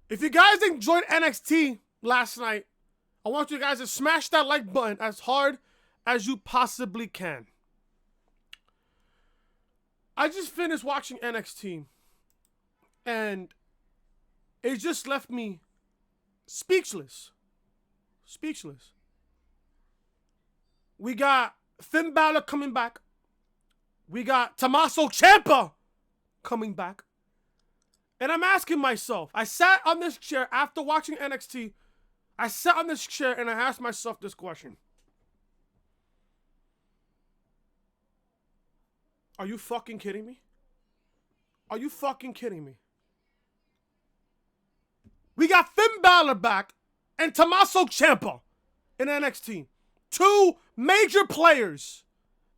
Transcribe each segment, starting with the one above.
If you guys enjoyed NXT last night, I want you guys to smash that like button as hard as you possibly can. I just finished watching NXT, and it just left me speechless. Speechless. We got Finn Balor coming back. We got Tommaso Ciampa coming back. And I'm asking myself, I sat on this chair after watching NXT. I sat on this chair and I asked myself this question. Are you fucking kidding me? Are you fucking kidding me? We got Finn Balor back and Tommaso Ciampa in NXT. Two major players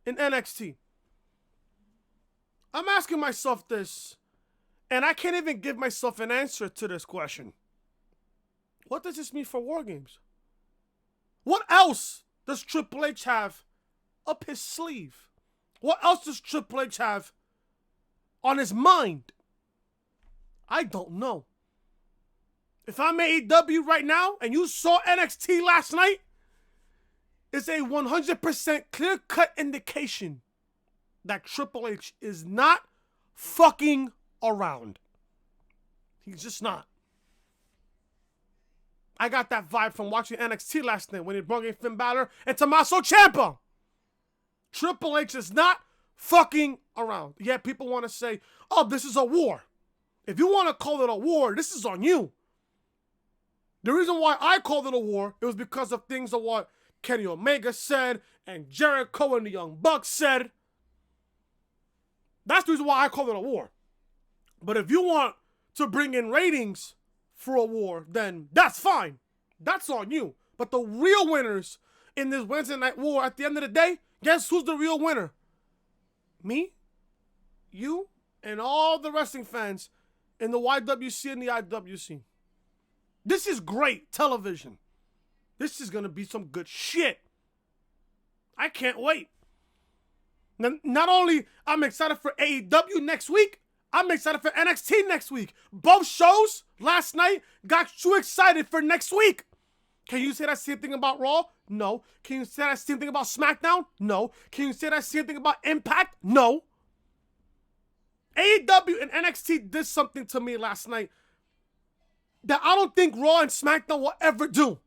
in NXT. I'm asking myself this, and I can't even give myself an answer to this question. What does this mean for War Games? What else does Triple H have up his sleeve? What else does Triple H have on his mind? I don't know. If I'm AEW right now and you saw NXT last night, it's a 100% clear-cut indication that Triple H is not fucking around. He's just not. I got that vibe from watching NXT last night when he brought in Finn Balor and Tommaso Ciampa. Triple H is not fucking around. Yeah, people want to say, oh, this is a war. If you want to call it a war, this is on you. The reason why I called it a war, it was because of things of what Kenny Omega said and Jericho and the Young Bucks said. That's the reason why I call it a war. But if you want to bring in ratings for a war, then that's fine. That's on you. But the real winners in this Wednesday Night War, at the end of the day, guess who's the real winner? Me, you, and all the wrestling fans in the YWC and the IWC. This is great television. This is going to be some good shit. I can't wait. Not only I'm excited for AEW next week, I'm excited for NXT next week. Both shows last night got you excited for next week. Can you say that same thing about Raw? No. Can you say that same thing about SmackDown? No. Can you say that same thing about Impact? No. AEW and NXT did something to me last night that I don't think Raw and SmackDown will ever do.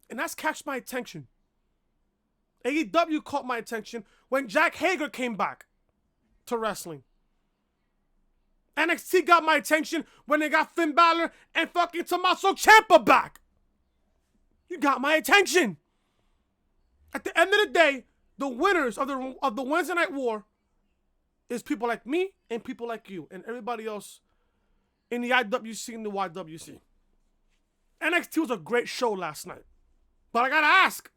And that's catch my attention. AEW caught my attention when Jack Hager came back to wrestling. NXT got my attention when they got Finn Balor and fucking Tommaso Ciampa back. You got my attention. At the end of the day, the winners of the Wednesday Night War is people like me and people like you and everybody else in the IWC and the YWC. NXT was a great show last night. But I gotta ask,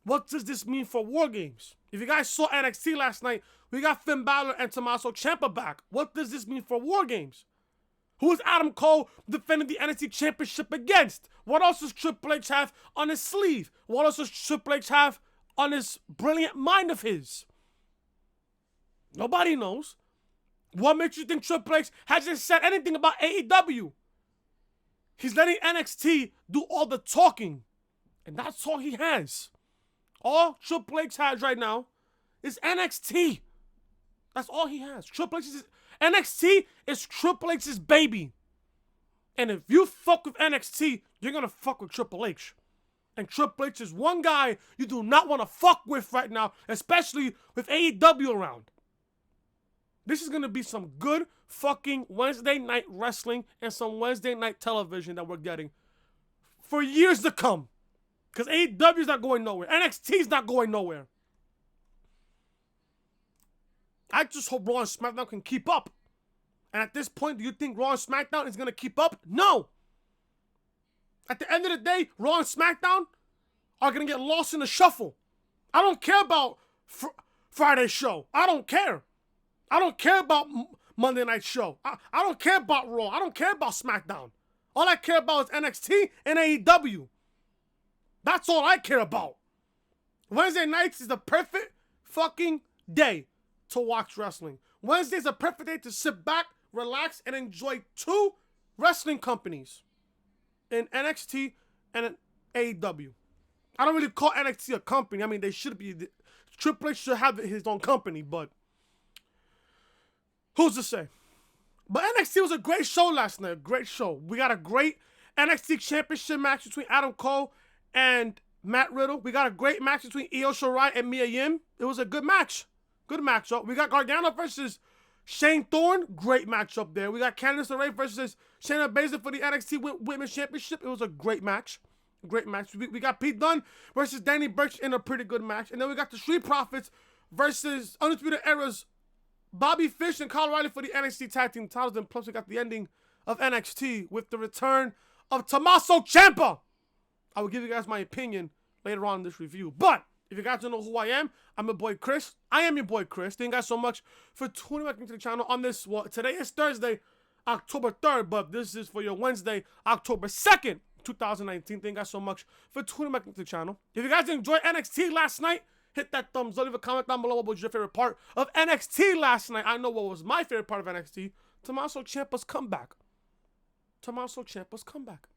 what does this mean for War Games? If you guys saw NXT last night, we got Finn Balor and Tommaso Ciampa back. What does this mean for War Games? Who is Adam Cole defending the NXT Championship against? What else does Triple H have on his sleeve? What else does Triple H have on his brilliant mind of his? Nobody knows. What makes you think Triple H hasn't said anything about AEW? He's letting NXT do all the talking. And that's all he has. All Triple H has right now is NXT. That's all he has. NXT is Triple H's baby. And if you fuck with NXT, you're going to fuck with Triple H. And Triple H is one guy you do not want to fuck with right now, especially with AEW around. This is going to be some good fucking Wednesday night wrestling and some Wednesday night television that we're getting for years to come. Because AEW is not going nowhere. NXT is not going nowhere. I just hope Raw and SmackDown can keep up. And at this point, do you think Raw and SmackDown is going to keep up? No. At the end of the day, Raw and SmackDown are going to get lost in the shuffle. I don't care about Friday's show. I don't care. I don't care about Monday Night Show. I don't care about Raw. I don't care about SmackDown. All I care about is NXT and AEW. That's all I care about. Wednesday nights is the perfect fucking day to watch wrestling. Wednesday is a perfect day to sit back, relax, and enjoy two wrestling companies in NXT and in AEW. I don't really call NXT a company. I mean, they should be. Triple H should have his own company, but who's to say? But NXT was a great show last night. A great show. We got a great NXT Championship match between Adam Cole and Matt Riddle. We got a great match between Io Shirai and Mia Yim. It was a good match. Good matchup. We got Gargano versus Shane Thorne. Great matchup there. We got Candice LaRae versus Shayna Baszler for the NXT Women's Championship. It was a great match. Great match. We got Pete Dunne versus Danny Burch in a pretty good match. And then we got the Street Profits versus Undisputed Era's Bobby Fish and Kyle O'Reilly for the NXT Tag Team titles. And plus we got the ending of NXT with the return of Tommaso Ciampa. I will give you guys my opinion later on in this review. But if you guys don't know who I am, I'm your boy Chris. I am your boy Chris. Thank you guys so much for tuning back into the channel on this. Well, today is Thursday, October 3rd, but this is for your Wednesday, October 2nd, 2019. Thank you guys so much for tuning back into the channel. If you guys enjoyed NXT last night, hit that thumbs up. Leave a comment down below what was your favorite part of NXT last night. I know what was my favorite part of NXT. Tommaso Ciampa's comeback. Tommaso Ciampa's comeback.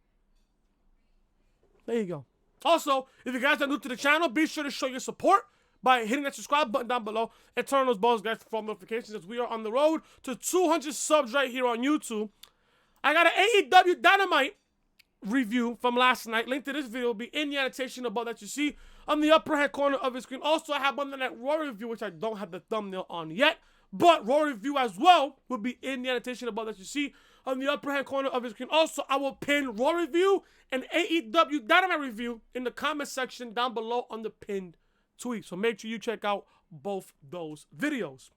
There you go. Also, if you guys are new to the channel, be sure to show your support by hitting that subscribe button down below and turn on those bells, guys, for notifications, as we are on the road to 200 subs right here on YouTube. I got an AEW Dynamite review from last night. Link to this video will be in the annotation above that you see on the upper hand corner of the screen. Also, I have Monday Night Raw review, which I don't have the thumbnail on yet, but Raw review as well will be in the annotation above that you see on the upper hand corner of the screen. Also, I will pin Raw review and AEW Dynamite review in the comment section down below on the pinned tweet. So make sure you check out both those videos.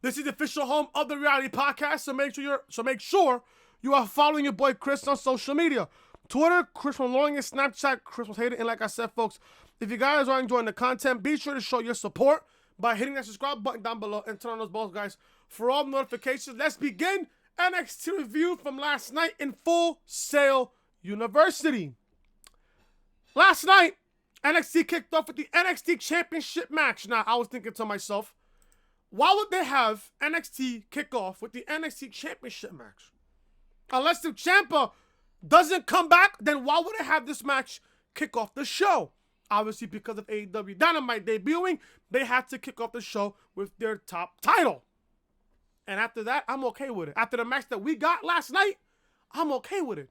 This is the official home of the Reality Podcast, so make sure you are following your boy Chris on social media. Twitter, Chris from Loring, and Snapchat, Chris was hated. And like I said, folks, if you guys are enjoying the content, be sure to show your support by hitting that subscribe button down below and turn on those bells, guys, for all notifications. Let's begin NXT review from last night in Full Sail University. Last night, NXT kicked off with the NXT Championship match. Now, I was thinking to myself, why would they have NXT kick off with the NXT Championship match? Unless if Ciampa doesn't come back, then why would they have this match kick off the show? Obviously, because of AEW Dynamite debuting, they had to kick off the show with their top title. And after that, I'm okay with it. After the match that we got last night, I'm okay with it.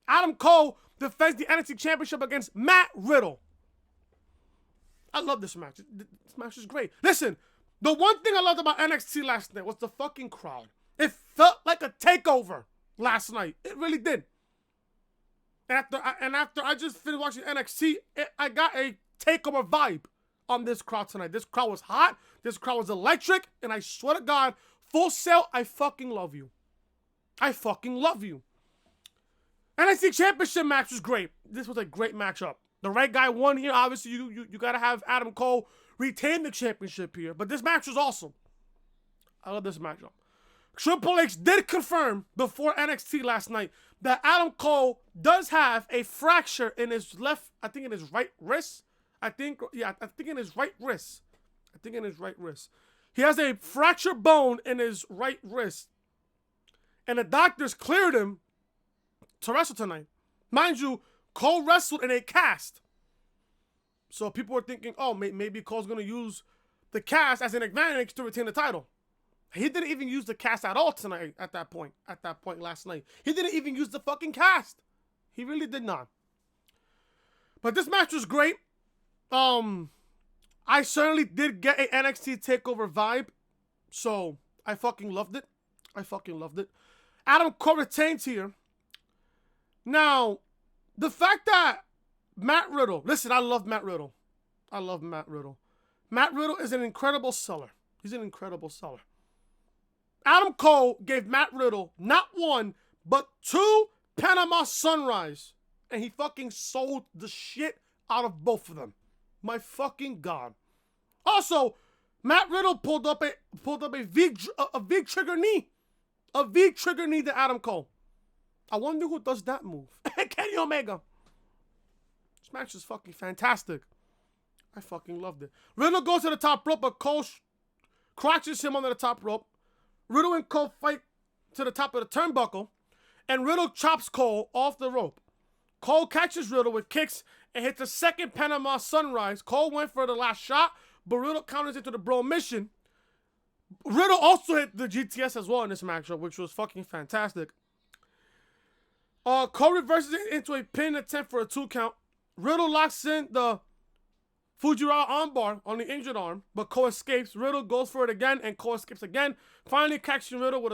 Adam Cole defends the NXT Championship against Matt Riddle. I love this match. This match is great. Listen, the one thing I loved about NXT last night was the fucking crowd. It felt like a takeover last night. It really did. After I just finished watching NXT, I got a takeover vibe on this crowd tonight. This crowd was hot. This crowd was electric. And I swear to God, Full Sail, I fucking love you. I fucking love you. NXT Championship match was great. This was a great matchup. The right guy won here. Obviously, you got to have Adam Cole retain the championship here. But this match was awesome. I love this matchup. Triple H did confirm before NXT last night that Adam Cole does have a fracture in his left, I think in his right wrist. I think in his right wrist. He has a fractured bone in his right wrist. And the doctors cleared him to wrestle tonight. Mind you, Cole wrestled in a cast. So people were thinking, oh, maybe Cole's going to use the cast as an advantage to retain the title. He didn't even use the cast at all tonight at that point last night. He didn't even use the fucking cast. He really did not. But this match was great. I certainly did get an NXT TakeOver vibe. So, I fucking loved it. Adam Cole retains here. Now, the fact that Matt Riddle, listen, I love Matt Riddle. Matt Riddle is an incredible seller. He's an incredible seller. Adam Cole gave Matt Riddle not one, but 2 Panama Sunrise. And he fucking sold the shit out of both of them. My fucking God. Also, Matt Riddle pulled up a V trigger knee. A V trigger knee to Adam Cole. I wonder who does that move. Kenny Omega. This match is fucking fantastic. I fucking loved it. Riddle goes to the top rope, but Cole crotches him on the top rope. Riddle and Cole fight to the top of the turnbuckle. and Riddle chops Cole off the rope. Cole catches Riddle with kicks and hits a second Panama Sunrise. Cole went for the last shot, but Riddle counters into the bro mission. Riddle also hit the GTS as well in this matchup, which was fucking fantastic. Cole reverses it into a pin attempt for a 2 count. Riddle locks in the Fujiwara armbar on the injured arm, but Cole escapes. Riddle goes for it again, and Cole escapes again. Finally catching Riddle with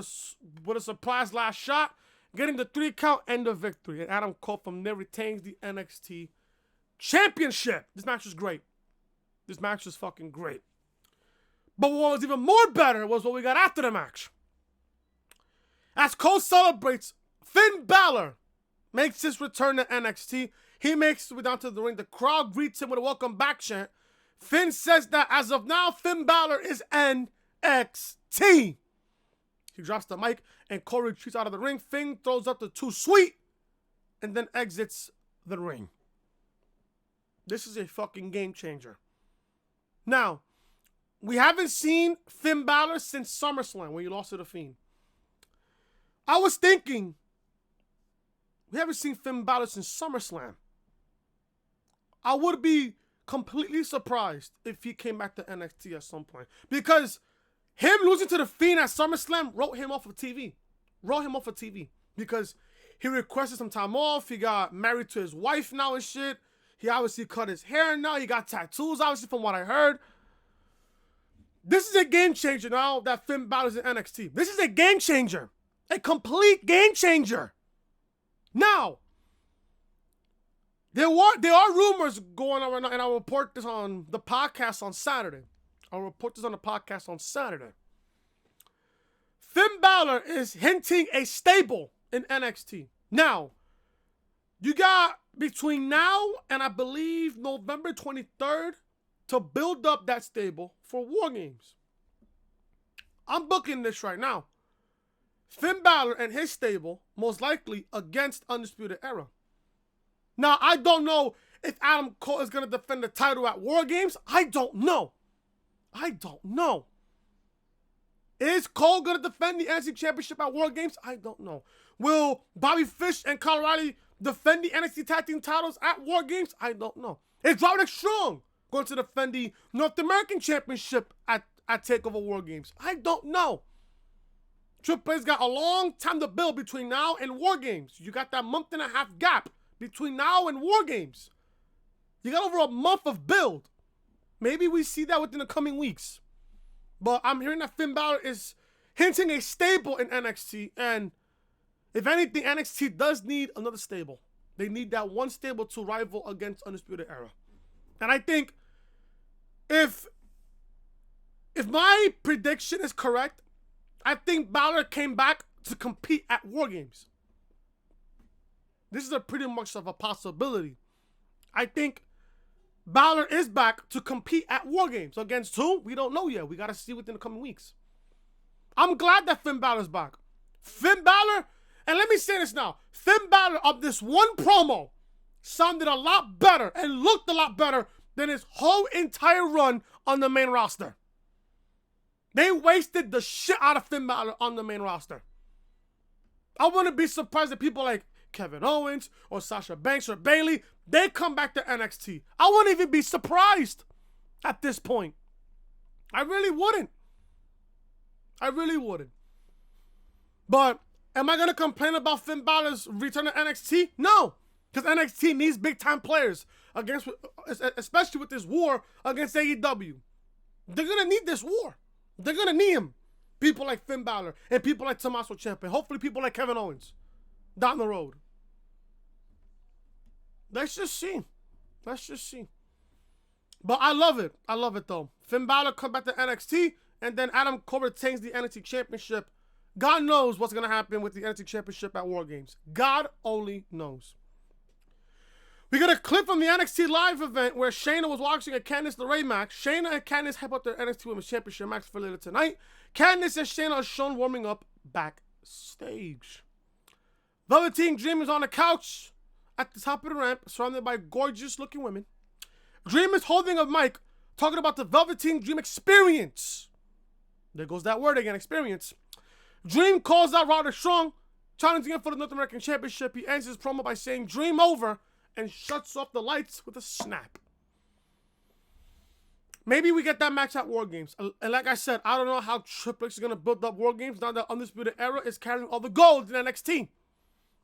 a surprise last shot, getting the 3 count and the victory. And Adam Cole from there retains the NXT Championship. This match was great. This match was fucking great. But what was even more better was what we got after the match. As Cole celebrates, Finn Balor makes his return to NXT. He makes his way down to the ring. The crowd greets him with a welcome back chant. Finn says that as of now, Finn Balor is NXT. He drops the mic and Cole retreats out of the ring. Finn throws up the 2 sweet and then exits the ring. This is a fucking game changer. Now, we haven't seen Finn Balor since SummerSlam when he lost to The Fiend. I was thinking, we haven't seen Finn Balor since SummerSlam. I would be completely surprised if he came back to NXT at some point. Because him losing to The Fiend at SummerSlam wrote him off of TV. Because he requested some time off. He got married to his wife now and shit. He obviously cut his hair now. He got tattoos, obviously, from what I heard. This is a game changer now that Finn Balor's in NXT. This is a game changer. A complete game changer. Now, there are rumors going on right now, and I'll report this on the podcast on Saturday. Finn Balor is hinting a stable in NXT. Now, you got between now and I believe November 23rd to build up that stable for War Games. I'm booking this right now. Finn Balor and his stable, most likely against Undisputed Era. Now, I don't know if Adam Cole is going to defend the title at War Games. I don't know. Is Cole going to defend the NXT Championship at War Games? I don't know. Will Bobby Fish and Kyle O'Reilly defend the NXT Tag Team titles at War Games? I don't know. Is Roderick Strong going to defend the North American Championship at TakeOver War Games? I don't know. Triple H's got a long time to build between now and War Games. You got that month and a half gap between now and War Games. You got over a month of build. Maybe we see that within the coming weeks. But I'm hearing that Finn Balor is hinting a stable in NXT. And if anything, NXT does need another stable. They need that one stable to rival against Undisputed Era. And I think if my prediction is correct, I think Balor came back to compete at War Games. This is a pretty much of a possibility. I think Balor is back to compete at War Games. Against who? We don't know yet. We got to see within the coming weeks. I'm glad that Finn Balor's back. Finn Balor, and let me say this now. Finn Balor of this one promo sounded a lot better and looked a lot better than his whole entire run on the main roster. They wasted the shit out of Finn Balor on the main roster. I wouldn't be surprised if people like Kevin Owens or Sasha Banks or Bayley, they come back to NXT. I wouldn't even be surprised at this point. I really wouldn't. But am I going to complain about Finn Balor's return to NXT? No, because NXT needs big-time players, especially with this war against AEW. They're going to need this war. They're going to need him. People like Finn Balor and people like Tommaso Ciampa. Hopefully people like Kevin Owens down the road. Let's just see. But I love it. Though. Finn Balor come back to NXT and then Adam Cole retains the NXT Championship. God knows what's going to happen with the NXT Championship at War Games. God only knows. We got a clip from the NXT Live event where Shayna was watching a Candice LaRae match. Shayna and Candice hype up their NXT Women's Championship match for later tonight. Candice and Shayna are shown warming up backstage. Velveteen Dream is on the couch at the top of the ramp, surrounded by gorgeous-looking women. Dream is holding a mic, talking about the Velveteen Dream experience. There goes that word again, experience. Dream calls out Roderick Strong, challenging him for the North American Championship. He ends his promo by saying, "Dream over," and shuts off the lights with a snap. Maybe we get that match at War Games. And like I said, I don't know how Triple H is going to build up War Games now that Undisputed Era is carrying all the gold in NXT.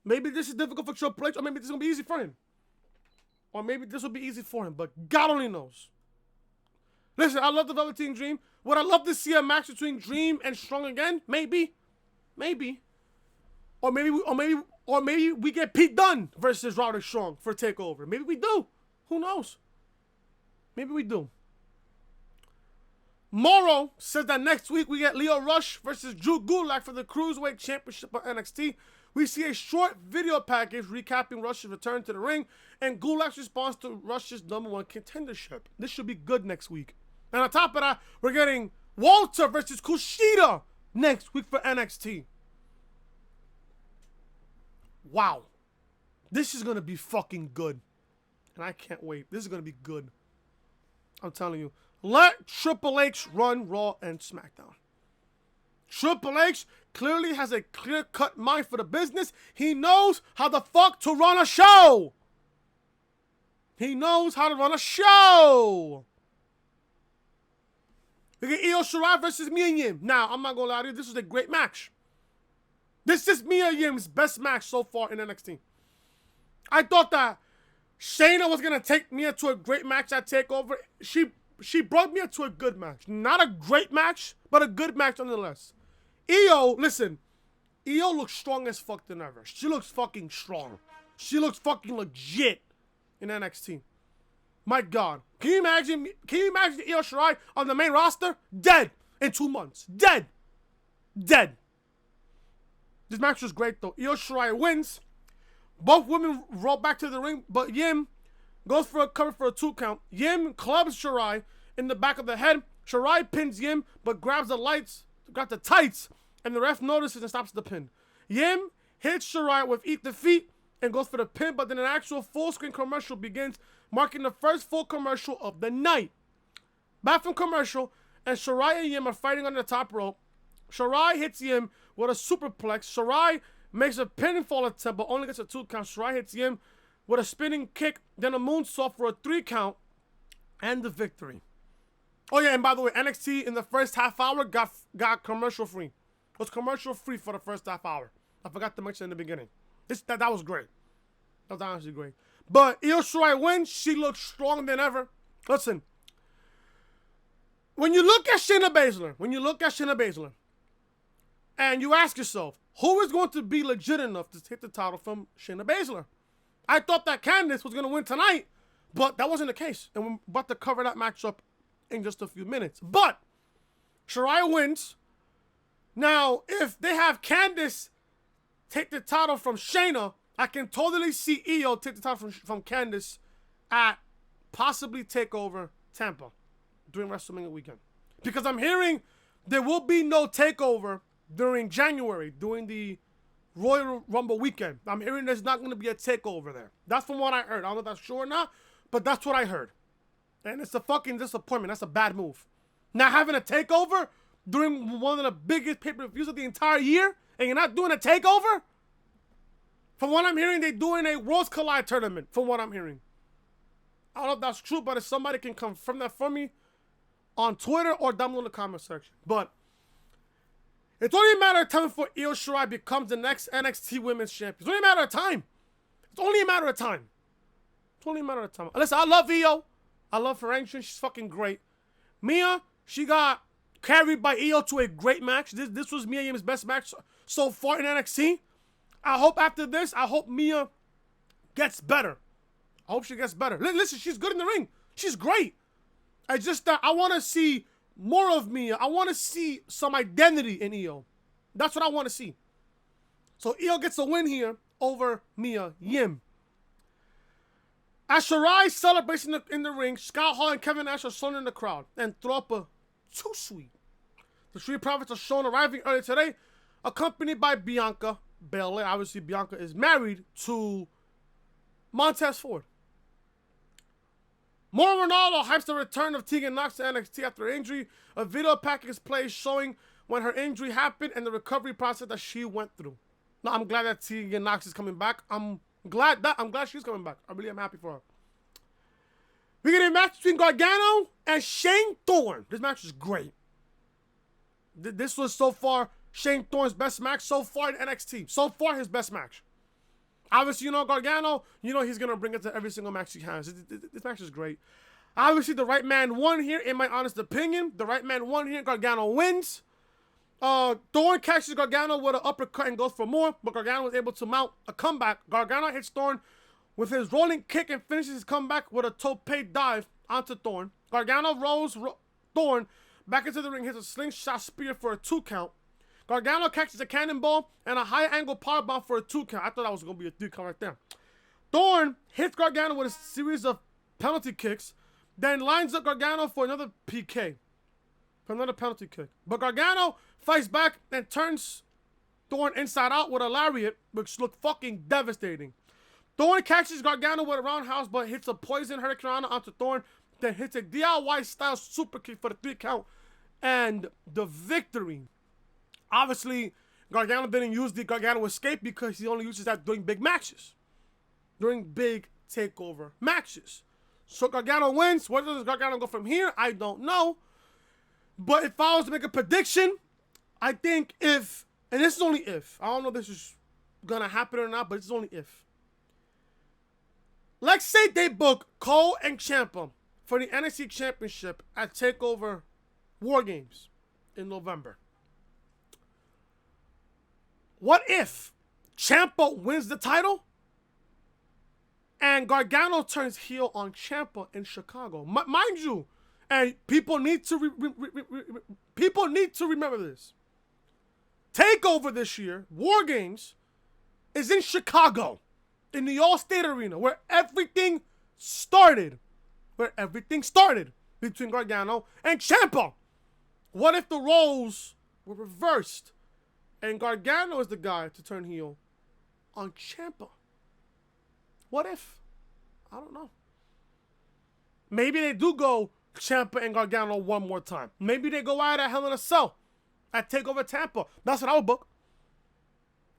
Maybe this is difficult for Triple H, or maybe this is going to be easy for him. Or maybe this will be easy for him, but God only knows. Listen, I love the Velveteen Dream. Would I love to see a match between Dream and Strong again? Maybe. Maybe. Or maybe we get Pete Dunne versus Roderick Strong for a takeover. Maybe we do. Who knows? Maybe we do. Morrow says that next week we get Lio Rush versus Drew Gulak for the Cruiserweight Championship of NXT. We see a short video package recapping Rush's return to the ring and Gulak's response to Rush's #1 contendership. This should be good next week. And on top of that, we're getting Walter versus Kushida next week for NXT. Wow. This is going to be fucking good. And I can't wait. This is going to be good. I'm telling you. Let Triple H run Raw and SmackDown. Triple H clearly has a clear-cut mind for the business. He knows how the fuck to run a show. He knows how to run a show. We get Io Shirai versus Mia Yim. Now, I'm not going to lie to you. This was a great match. This is Mia Yim's best match so far in NXT. I thought that Shayna was going to take Mia to a great match at TakeOver. She brought Mia to a good match. Not a great match, but a good match nonetheless. Io, listen. Io looks strong as fuck than ever. She looks fucking strong. She looks fucking legit in NXT. My God. Can you imagine Io Shirai on the main roster? Dead in 2 months. Dead. Dead. This match was great though. Io Shirai wins. Both women roll back to the ring, but Yim goes for a cover for a 2 count. Yim clubs Shirai in the back of the head. Shirai pins Yim, but grabs the tights, and the ref notices and stops the pin. Yim hits Shirai with Eat the Feet and goes for the pin, but then an actual full-screen commercial begins, marking the first full commercial of the night. Back from commercial, and Shirai and Yim are fighting on the top rope. Shirai hits Yim with a superplex. Shirai makes a pinfall attempt, but only gets a 2 count. Shirai hits Yim with a spinning kick, then a moonsault for a 3 count, and the victory. Oh yeah, and by the way, NXT in the first half hour got commercial free. It was commercial free for the first half hour. I forgot to mention in the beginning. That was great. That was honestly great. But Io Shirai wins. She looks stronger than ever. Listen, when you look at Shayna Baszler, and you ask yourself, who is going to be legit enough to take the title from Shayna Baszler? I thought that Candice was going to win tonight, but that wasn't the case. And we're about to cover that matchup in just a few minutes. But Shirai wins. Now, if they have Candice take the title from Shayna, I can totally see Io take the title from Candice at possibly TakeOver Tampa during WrestleMania weekend. Because I'm hearing there will be no TakeOver during January, during the Royal Rumble weekend. I'm hearing there's not going to be a TakeOver there. That's from what I heard. I don't know if that's true or not, but that's what I heard. And it's a fucking disappointment. That's a bad move. Now having a TakeOver during one of the biggest pay-per-views of the entire year, and you're not doing a TakeOver? From what I'm hearing, they're doing a Worlds Collide tournament, from what I'm hearing. I don't know if that's true, but if somebody can confirm that for me on Twitter or down below in the comment section. But it's only a matter of time before Io Shirai becomes the next NXT Women's Champion. It's only a matter of time. It's only a matter of time. It's only a matter of time. Listen, I love Io. I love her entrance. She's fucking great. Mia, she got carried by Io to a great match. This was Mia Yim's best match so far in NXT. I hope after this, Mia gets better. I hope she gets better. Listen, she's good in the ring. She's great. I just, I want to see more of Mia. I want to see some identity in Io. That's what I want to see. So Io gets a win here over Mia Yim. As Shirai celebrates in the ring, Scott Hall and Kevin Nash are shown in the crowd and throw up a too sweet. The Street Profits are shown arriving early today, accompanied by Bianca Belair. Obviously, Bianca is married to Montez Ford. Mauro Ronaldo hypes the return of Tegan Nox to NXT after her injury. A video package plays showing when her injury happened and the recovery process that she went through. No, I'm glad that Tegan Knox is coming back. I'm glad she's coming back. I really am happy for her. We get a match between Gargano and Shane Thorne. This match is great. This was so far Shane Thorne's best match so far in NXT. So far, his best match. Obviously, you know, Gargano, you know he's going to bring it to every single match he has. This match is great. Obviously, the right man won here, in my honest opinion. The right man won here. Gargano wins. Thorne catches Gargano with an uppercut and goes for more, but Gargano was able to mount a comeback. Gargano hits Thorne with his rolling kick and finishes his comeback with a tope dive onto Thorne. Gargano rolls Thorne back into the ring, hits a slingshot spear for a 2 count. Gargano catches a cannonball and a high angle powerbomb for a 2 count. I thought that was going to be a 3 count right there. Thorne hits Gargano with a series of penalty kicks, then lines up Gargano for another PK. For another penalty kick. But Gargano fights back and turns Thorne inside out with a lariat, which looked fucking devastating. Thorne catches Gargano with a roundhouse, but hits a poison hurricanrana onto Thorne, then hits a DIY style super kick for the 3 count and the victory. Obviously, Gargano didn't use the Gargano escape because he only uses that during big matches. During big takeover matches. So Gargano wins. Where does Gargano go from here? I don't know. But if I was to make a prediction, I think if, and this is only if, I don't know if this is going to happen or not, but it's only if. Let's say they book Cole and Ciampa for the NXT Championship at TakeOver War Games in November. What if Ciampa wins the title and Gargano turns heel on Ciampa in Chicago? Mind you, and people need to remember this. TakeOver this year, War Games, is in Chicago, in the All-State Arena, where everything started. Between Gargano and Ciampa. What if the roles were reversed and Gargano is the guy to turn heel on Ciampa? What if? I don't know. Maybe they do go Ciampa and Gargano one more time. Maybe they go out at Hell in a Cell at TakeOver Tampa. That's what I would book.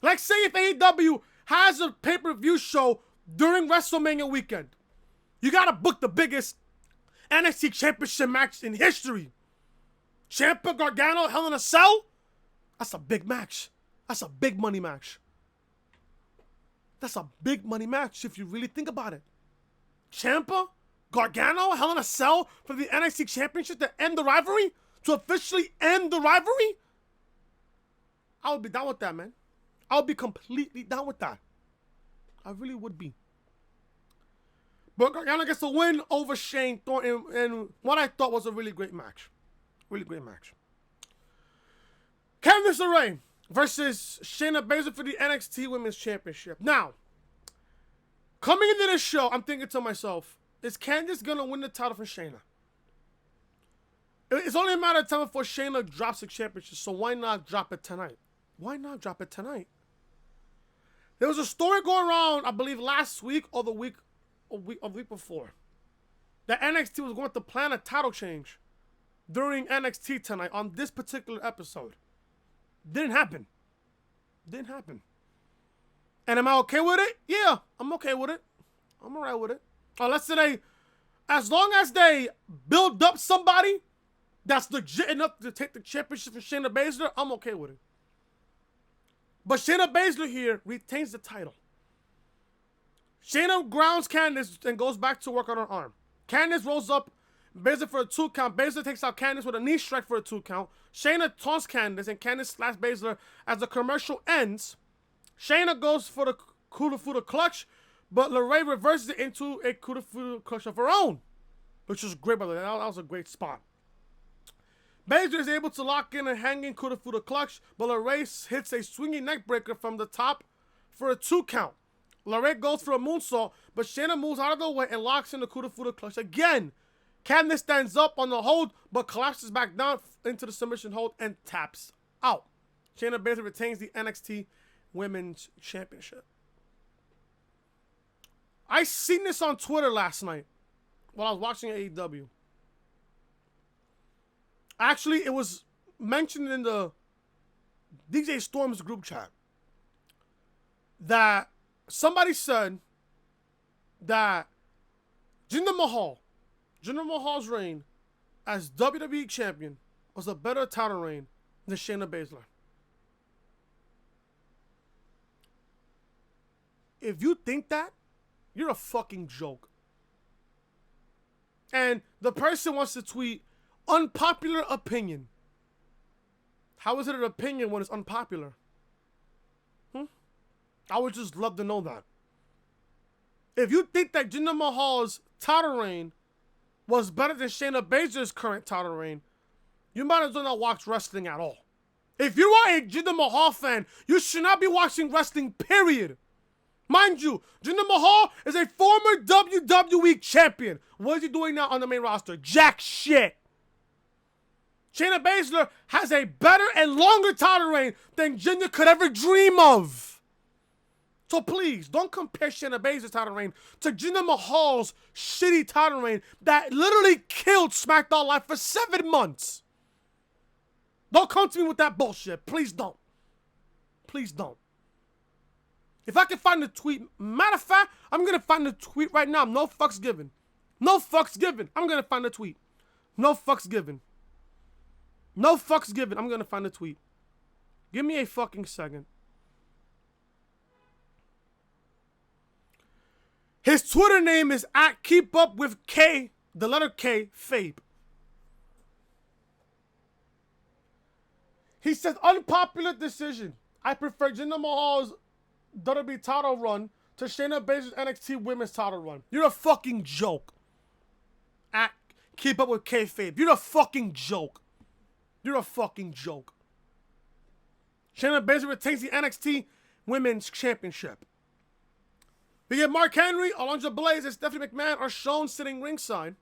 Like, say if AEW has a pay-per-view show during WrestleMania weekend, you gotta book the biggest NXT Championship match in history. Ciampa, Gargano, Hell in a Cell? That's a big match. That's a big money match. That's a big money match if you really think about it. Ciampa, Gargano, Hell in a Cell for the NXT Championship to end the rivalry? To officially end the rivalry? I would be down with that, man. I would be completely down with that. I really would be. But Gargano gets a win over Shane Thorne in what I thought was a really great match. Really great match. Candice LaRae versus Shayna Baszler for the NXT Women's Championship. Now, coming into this show, I'm thinking to myself, is Candice going to win the title for Shayna? It's only a matter of time before Shayna drops the championship, so why not drop it tonight? Why not drop it tonight? There was a story going around, I believe, last week or the week before, that NXT was going to plan a title change during NXT tonight on this particular episode. Didn't happen. And am I okay with it? Yeah, I'm okay with it. I'm alright with it. As long as they build up somebody that's legit enough to take the championship from Shayna Baszler, I'm okay with it. But Shayna Baszler here retains the title. Shayna grounds Candice and goes back to work on her arm. Candice rolls up Baszler for a 2 count. Baszler takes out Candice with a knee strike for a 2 count. Shayna taunts Candice and Candice slaps Baszler as the commercial ends. Shayna goes for the Kudafuda clutch, but LaRae reverses it into a Kudafuda clutch of her own, which was great, by the way. That was a great spot. Baszler is able to lock in a hanging Kudafuda clutch, but LaRae hits a swinging neckbreaker from the top for a 2 count. LaRae goes for a moonsault, but Shayna moves out of the way and locks in the Kudafuda clutch again. Candice stands up on the hold, but collapses back down into the submission hold and taps out. Shayna Baszler retains the NXT Women's Championship. I seen this on Twitter last night while I was watching AEW. Actually, it was mentioned in the DJ Storm's group chat. that somebody said that Jinder Mahal's reign as WWE champion was a better title reign than Shayna Baszler. If you think that, you're a fucking joke. And the person wants to tweet, unpopular opinion. How is it an opinion when it's unpopular? I would just love to know that. If you think that Jinder Mahal's title reign was better than Shayna Baszler's current title reign, you might as well not watch wrestling at all. If you are a Jinder Mahal fan, you should not be watching wrestling, period. Mind you, Jinder Mahal is a former WWE champion. What is he doing now on the main roster? Jack shit. Shayna Baszler has a better and longer title reign than Jinder could ever dream of. So please, don't compare Shayna Baszler's title reign to Jinder Mahal's shitty title reign that literally killed SmackDown Live for 7 months. Don't come to me with that bullshit. Please don't. Please don't. If I can find the tweet, matter of fact, I'm going to find the tweet right now. No fucks given. No fucks given. I'm going to find the tweet. No fucks given. No fucks given. I'm going to find the tweet. Give me a fucking second. His Twitter name is @KeepUpWithK, the letter K, Fabe. He says, unpopular decision. I prefer Jinder Mahal's WWE title run to Shayna Baszler's NXT women's title run. You're a fucking joke. @KeepUpWithK, Fabe. You're a fucking joke. You're a fucking joke. Shayna Baszler retains the NXT Women's Championship. We get Mark Henry, Alundra Blaze, and Stephanie McMahon are shown sitting ringside.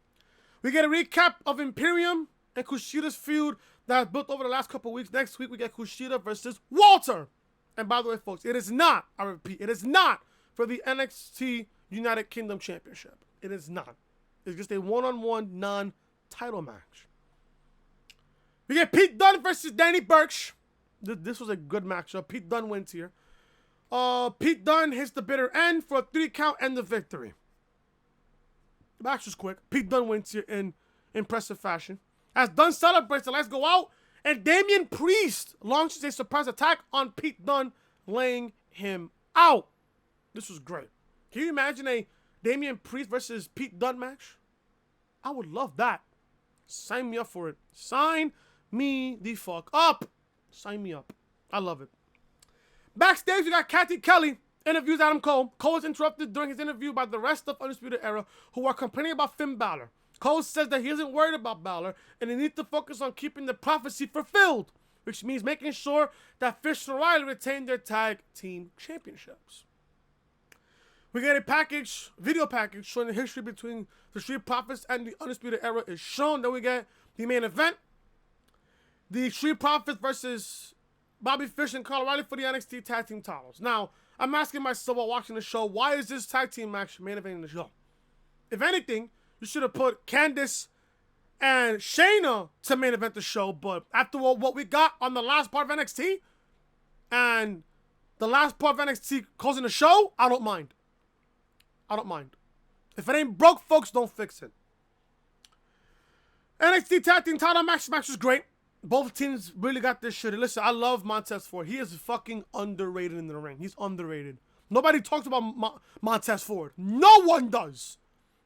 We get a recap of Imperium and Kushida's feud that has built over the last couple weeks. Next week, we get Kushida versus Walter. And by the way, folks, it is not, I repeat, it is not for the NXT United Kingdom Championship. It is not. It's just a one-on-one non-title match. We get Pete Dunne versus Danny Burch. This was a good matchup. Pete Dunne wins here. Pete Dunne hits the bitter end for a 3 count and the victory. The match was quick. Pete Dunne wins here in impressive fashion. As Dunne celebrates, the lights go out, and Damian Priest launches a surprise attack on Pete Dunne, laying him out. This was great. Can you imagine a Damian Priest versus Pete Dunne match? I would love that. Sign me up for it. Sign me the fuck up. Sign me up. I love it. Backstage, we got Cathy Kelly interviews Adam Cole. Cole is interrupted during his interview by the rest of Undisputed Era, who are complaining about Finn Balor. Cole says that he isn't worried about Balor, and he needs to focus on keeping the prophecy fulfilled, which means making sure that Fish and Riley retain their tag team championships. We get a video package showing the history between the Street Profits and the Undisputed Era is shown. Then we get the main event. The Street Profits versus Bobby Fish and Kyle O'Reilly for the NXT Tag Team titles. Now, I'm asking myself while watching the show, why is this tag team match main eventing the show? If anything, you should have put Candice and Shayna to main event the show, but after what we got on the last part of NXT, and the last part of NXT closing the show, I don't mind. I don't mind. If it ain't broke, folks, don't fix it. NXT Tag Team title match was great. Both teams really got this shit. Listen, I love Montez Ford. He is fucking underrated in the ring. He's underrated. Nobody talks about Montez Ford. No one does.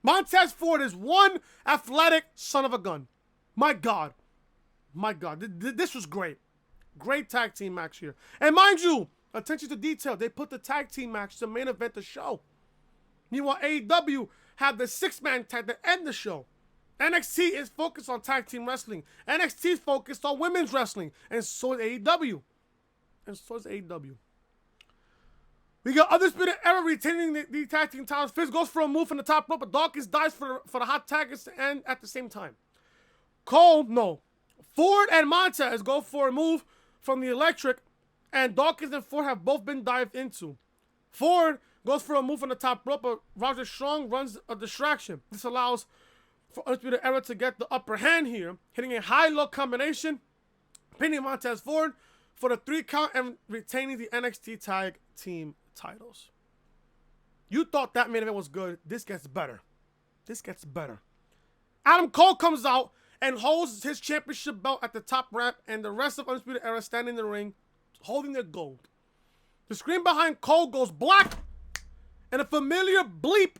Montez Ford is one athletic son of a gun. My God. My God. This was great. Great tag team match here. And mind you, attention to detail, they put the tag team match to main event the show. Meanwhile, AEW had the 6-man tag to end the show. NXT is focused on tag team wrestling. NXT is focused on women's wrestling. And so is AEW. We got Undisputed Era retaining the tag team titles. Fizz goes for a move from the top rope, but Dawkins dives for the hot taggers to end at the same time. Ford and Montez go for a move from the electric, and Dawkins and Ford have both been dived into. Ford goes for a move from the top rope, but Roger Strong runs a distraction. This allows for Undisputed Era to get the upper hand here, hitting a high-low combination, pinning Montez Ford for the 3 count and retaining the NXT Tag Team titles. You thought that main event was good. This gets better. This gets better. Adam Cole comes out and holds his championship belt at the top ramp, and the rest of Undisputed Era standing in the ring, holding their gold. The screen behind Cole goes black, and a familiar bleep,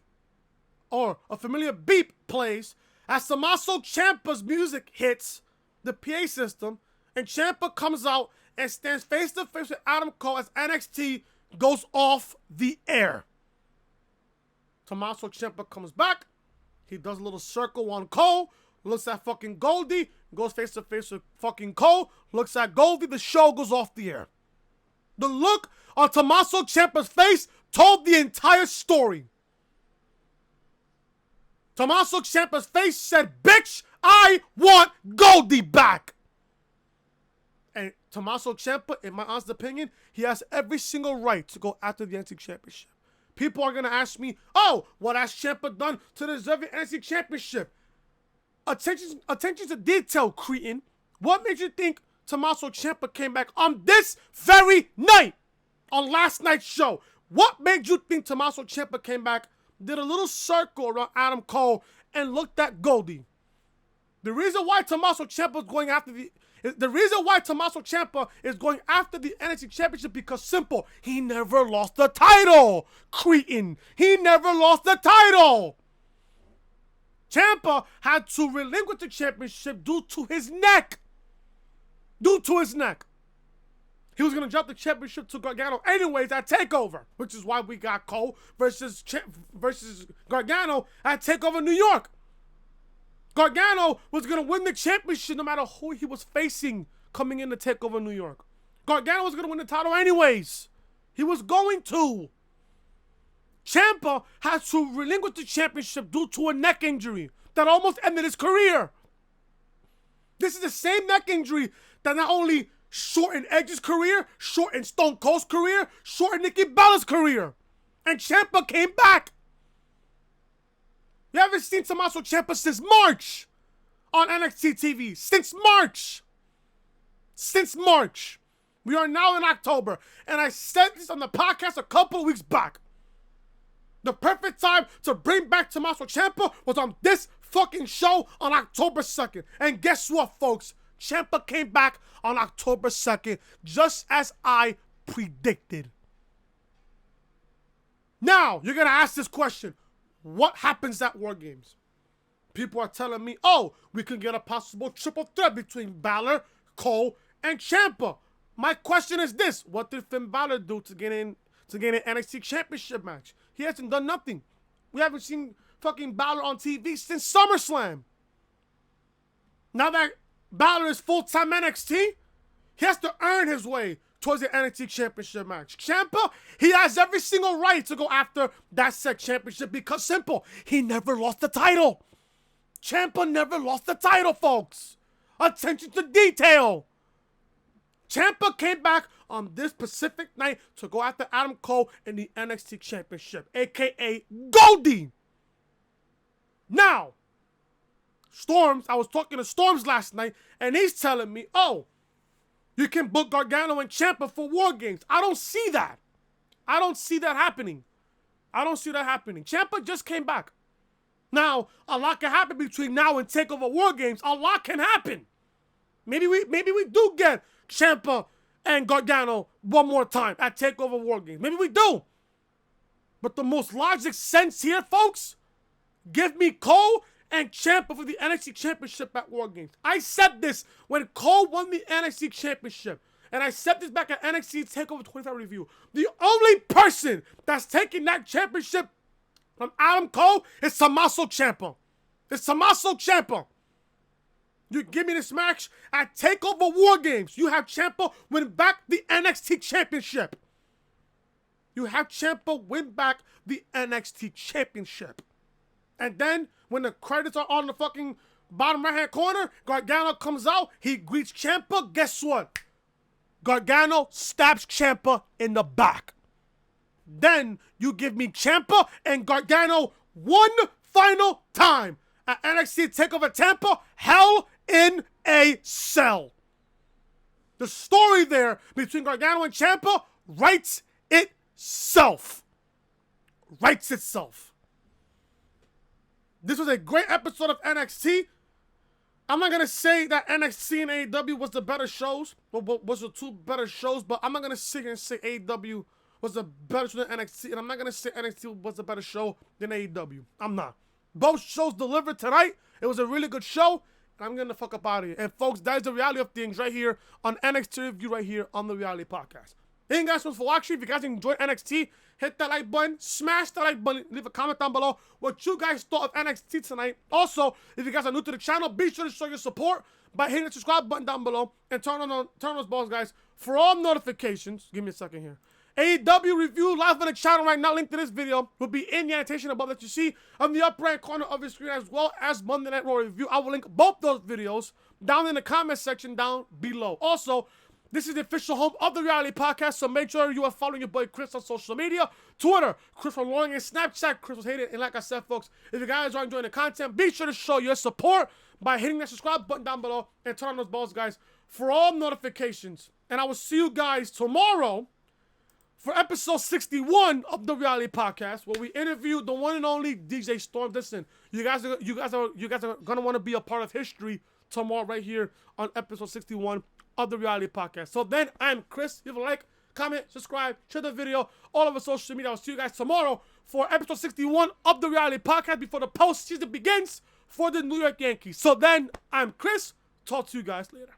or a familiar beep plays as Tommaso Ciampa's music hits the PA system, and Ciampa comes out and stands face to face with Adam Cole as NXT goes off the air. Tommaso Ciampa comes back. He does a little circle on Cole, looks at fucking Goldie, goes face to face with fucking Cole, looks at Goldie, the show goes off the air. The look on Tommaso Ciampa's face told the entire story. Tommaso Ciampa's face said, "Bitch, I want Goldie back." And Tommaso Ciampa, in my honest opinion, he has every single right to go after the NXT Championship. People are going to ask me, oh, what has Ciampa done to deserve the NXT Championship? Attention to detail, cretin. What made you think Tommaso Ciampa came back on this very night, on last night's show? What made you think Tommaso Ciampa came back, did a little circle around Adam Cole, and looked at Goldie? The reason why Tommaso Ciampa is going after the NXT Championship because simple, he never lost the title, cretin. He never lost the title. Ciampa had to relinquish the championship due to his neck. He was going to drop the championship to Gargano anyways at TakeOver, which is why we got Cole versus Gargano at TakeOver New York. Gargano was going to win the championship no matter who he was facing coming in to TakeOver New York. Gargano was going to win the title anyways. He was going to. Ciampa had to relinquish the championship due to a neck injury that almost ended his career. This is the same neck injury that not only shortened Edge's career, shortened Stone Cold's career, shortened Nikki Bella's career. And Ciampa came back. You haven't seen Tommaso Ciampa since March on NXT TV. Since March. We are now in October. And I said this on the podcast a couple of weeks back. The perfect time to bring back Tommaso Ciampa was on this fucking show on October 2nd. And guess what, folks? Ciampa came back on October 2nd, just as I predicted. Now, you're going to ask this question. What happens at War Games? People are telling me, oh, we can get a possible triple threat between Balor, Cole, and Ciampa. My question is this. What did Finn Balor do to get an NXT Championship match? He hasn't done nothing. We haven't seen fucking Balor on TV since SummerSlam. Now that Balor is full-time NXT, he has to earn his way towards the NXT Championship match. Ciampa, he has every single right to go after that said championship because simple, he never lost the title. Ciampa never lost the title, folks. Attention to detail. Ciampa came back on this specific night to go after Adam Cole in the NXT Championship, a.k.a. Goldie. Now, Storms, I was talking to Storms last night, and he's telling me, oh, you can book Gargano and Ciampa for War Games. I don't see that. I don't see that happening. Ciampa just came back. Now, a lot can happen between now and TakeOver War Games. A lot can happen. Maybe we do get Ciampa and Gargano one more time at TakeOver War Games. Maybe we do. But the most logic sense here, folks, give me Cole and Ciampa for the NXT Championship at War Games. I said this when Cole won the NXT Championship. And I said this back at NXT TakeOver 25 review. The only person that's taking that championship from Adam Cole is Tommaso Ciampa. It's Tommaso Ciampa. You give me this match at TakeOver War Games. You have Ciampa win back the NXT Championship. And then, when the credits are on the fucking bottom right-hand corner, Gargano comes out, he greets Ciampa. Guess what? Gargano stabs Ciampa in the back. Then, you give me Ciampa and Gargano one final time at NXT TakeOver Tampa, Hell in a Cell. The story there between Gargano and Ciampa writes itself. Writes itself. This was a great episode of NXT. I'm not going to say that NXT and AEW was the better shows, was the two better shows, but I'm not going to sit here and say AEW was the better show than NXT, and I'm not going to say NXT was the better show than AEW. I'm not. Both shows delivered tonight. It was a really good show, and I'm getting the fuck up out of here. And folks, that is the reality of things right here on NXT Review right here on the Reality Podcast. Thank you guys so much for watching. If you guys enjoyed NXT, hit that like button, smash that like button, leave a comment down below what you guys thought of NXT tonight. Also, if you guys are new to the channel, be sure to show your support by hitting the subscribe button down below and turn on those balls, guys, for all notifications. Give me a second here. AEW review live on the channel right now. Link to this video will be in the annotation above that you see on the upper right corner of your screen, as well as Monday Night Raw review. I will link both those videos down in the comment section down below. Also, this is the official home of the Reality Podcast, so make sure you are following your boy Chris on social media. Twitter, Chris from Loring, and Snapchat, Chris was hated. And like I said, folks, if you guys are enjoying the content, be sure to show your support by hitting that subscribe button down below and turn on those balls, guys, for all notifications. And I will see you guys tomorrow for episode 61 of the Reality Podcast, where we interview the one and only DJ Storm. Listen, you guys are gonna want to be a part of history tomorrow right here on episode 61 of the Reality Podcast. So then, I'm Chris. Leave a like, comment, subscribe, share the video, all over social media. I'll see you guys tomorrow for episode 61 of the Reality Podcast before the postseason begins for the New York Yankees. So then, I'm Chris. Talk to you guys later.